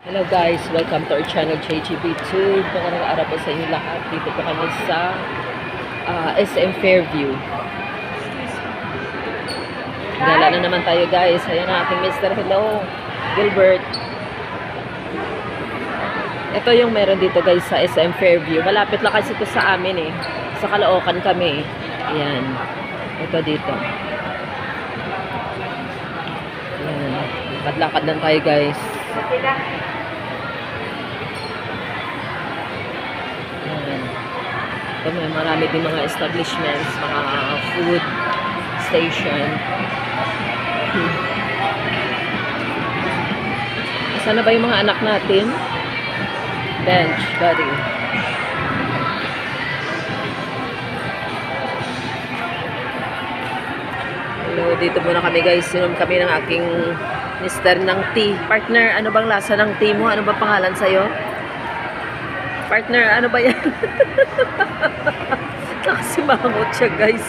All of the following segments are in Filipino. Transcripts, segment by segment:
Hello guys, welcome to our channel JGB Tube. Magandang araw po sa inyo lahat. Dito po kami sa SM Fairview. Gala na naman tayo guys. Ayan ang ating Mr. Hello, Gilbert. Ito yung meron dito guys sa SM Fairview. Malapit lang kasi ito sa amin eh. Sa Caloocan kami. Ayan. Ito dito. Ayan. Lakad-lakad lang tayo guys. Ito may marami din mga establishments, mga food station. Saan na ba yung mga anak natin? Bench, buddy. Hello, dito muna kami guys. Sinom kami ng aking mister ng tea. Partner, ano bang lasa ng tea mo? Ano ba pangalan sa'yo? Partner, ano ba yan? Nakasimangot siya guys.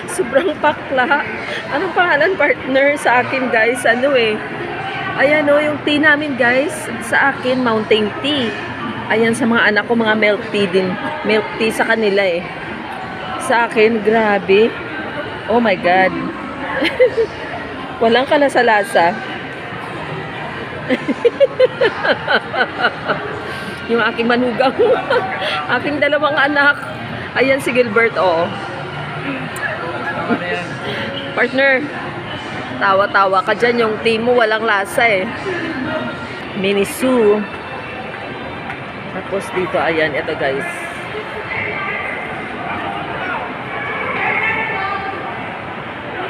Sobrang pakla. Anong pangalan partner sa akin guys? Ano eh. Ayan o, yung tea namin guys. Sa akin, mountain tea. Ayan sa mga anak ko, mga milk tea din. Milk tea sa kanila eh. Sa akin, grabe. Oh my God. Walang kalasa-lasa. Yung aking manugang. Aking dalawang anak. Ayan si Gilbert, oh. Partner, tawa-tawa ka dyan. Yung tea mo walang lasa eh. Minisu. Tapos dito, ayan, ito guys.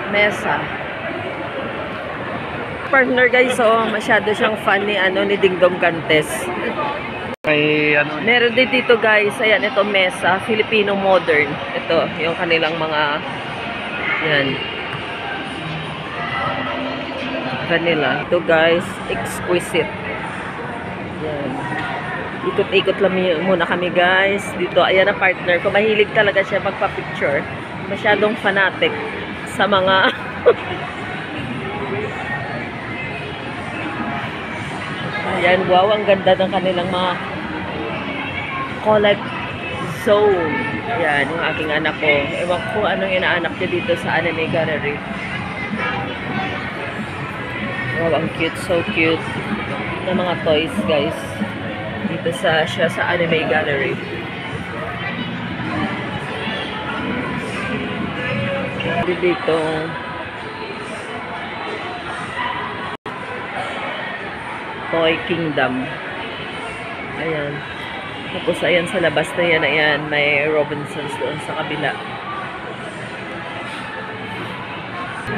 Mesa. Partner guys, oh, masyado siyang fan ni, ni Dingdong Gantes. May ano? Meron din dito guys, ayan, ito mesa, Filipino modern. Ito, yung kanilang mga, yan. Kanila. Ito guys, exquisite. Yan. Ikot-ikot lang muna kami guys. Dito, ayan ang partner ko. Mahilig talaga siya magpa-picture. Masyadong fanatic sa mga ayan, wow, ang ganda ng kanilang mga collect zone. Ayan, yung aking anak ko. Ewan ko anong inaanak niya dito sa anime gallery. Wow, ang cute, so cute na mga toys, guys. Dito siya sa anime gallery. Dito Toy Kingdom. Ayan. Tapos ayan sa labas na yan, ayan, may Robinsons doon sa kabila.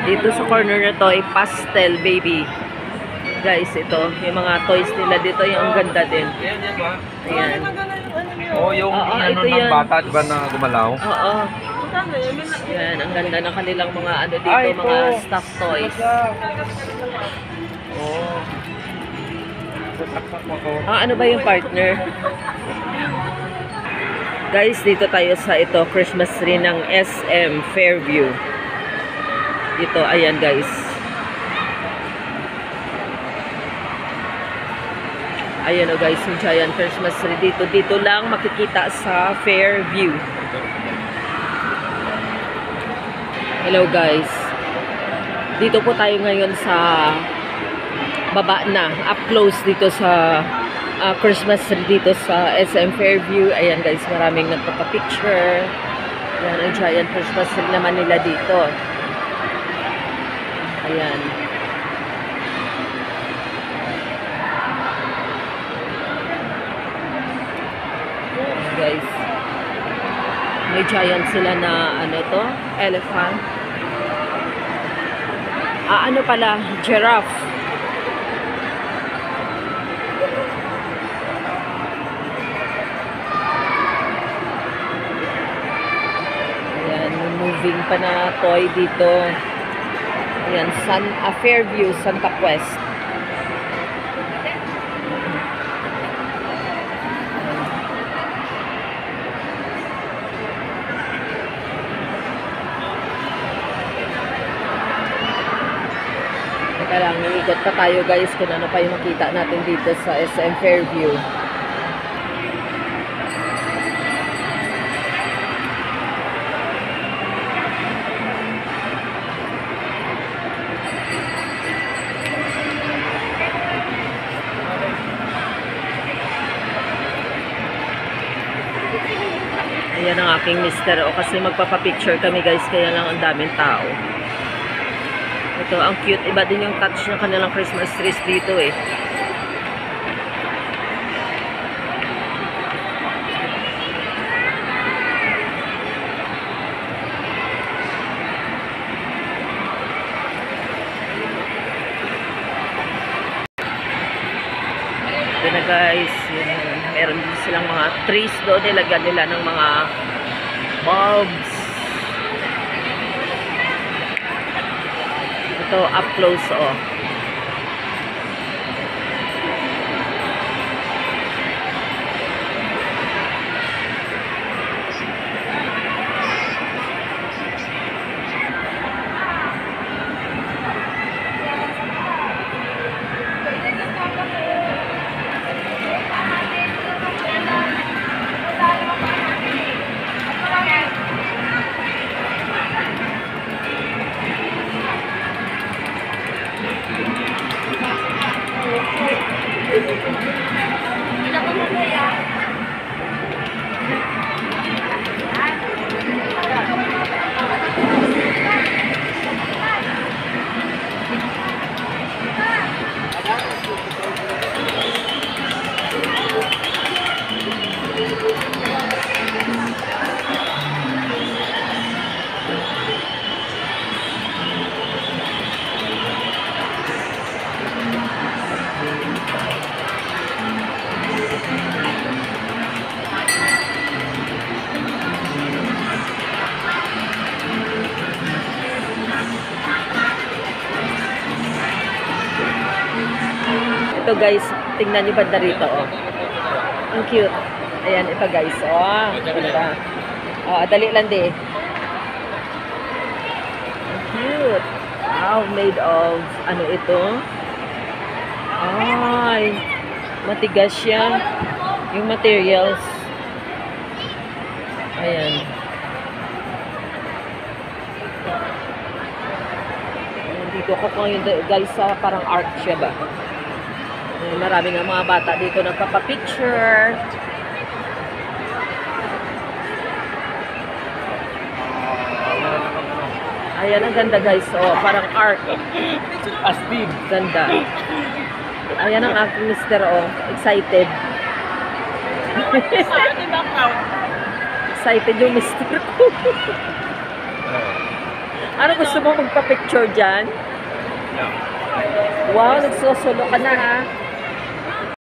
Dito sa corner na to ay pastel baby. Guys, ito, yung mga toys nila dito, yung ganda din. Ayan. Oh, yung ano ng bata, diba na gumalaw? Oo. Ayan, ang ganda ng kanilang mga ano dito, mga stuffed toys. Oh. Ano ba yung partner? Guys, dito tayo sa ito, Christmas tree ng SM Fairview. Dito, ayan guys. Ayan o guys, yung giant Christmas tree dito. Dito lang makikita sa Fairview. Hello guys. Dito po tayo ngayon sa baba na, up close dito sa Christmas tree dito sa SM Fairview. Ayan guys, maraming nagpapapicture. Ayan, ang giant Christmas tree naman nila dito. Ayan. Ayan guys. May giant sila na, ano to? Elephant. Ano pala? Giraffe. Moving pa na toy dito. Ayan, Fairview, Santa Quest. Teka lang, Ikot pa tayo guys kung ano pa yung makita natin dito sa SM Fairview. Ayan ang aking mister. O kasi magpapapicture kami guys, kaya lang ang daming tao. Ito, ang cute. Iba din yung touch ng kanilang Christmas trees dito eh. Ito na guys. Yun, meron din silang mga trees doon. Nilagyan nila ng mga bulbs. Ito, up close, oh. Ito guys, tingnan nyo banda rito, oh. Ang cute. Ayan, ito guys, oh. Ganda. Oh, dali lang di. Ang cute. Wow, made of, ano ito? Ay, matigas siya. Yung materials. Ayan. Dito ko kung yung guys, parang art siya ba? Marami nga mga bata dito nagpapapicture. Ayan, ang ganda guys. Oh, parang art. Astig. Ganda. Ayan ang aking mister, oh. Excited. Excited yung mister ko. Ano gusto mo magpa-picture dyan? Wow, nagsusulo ka na ha.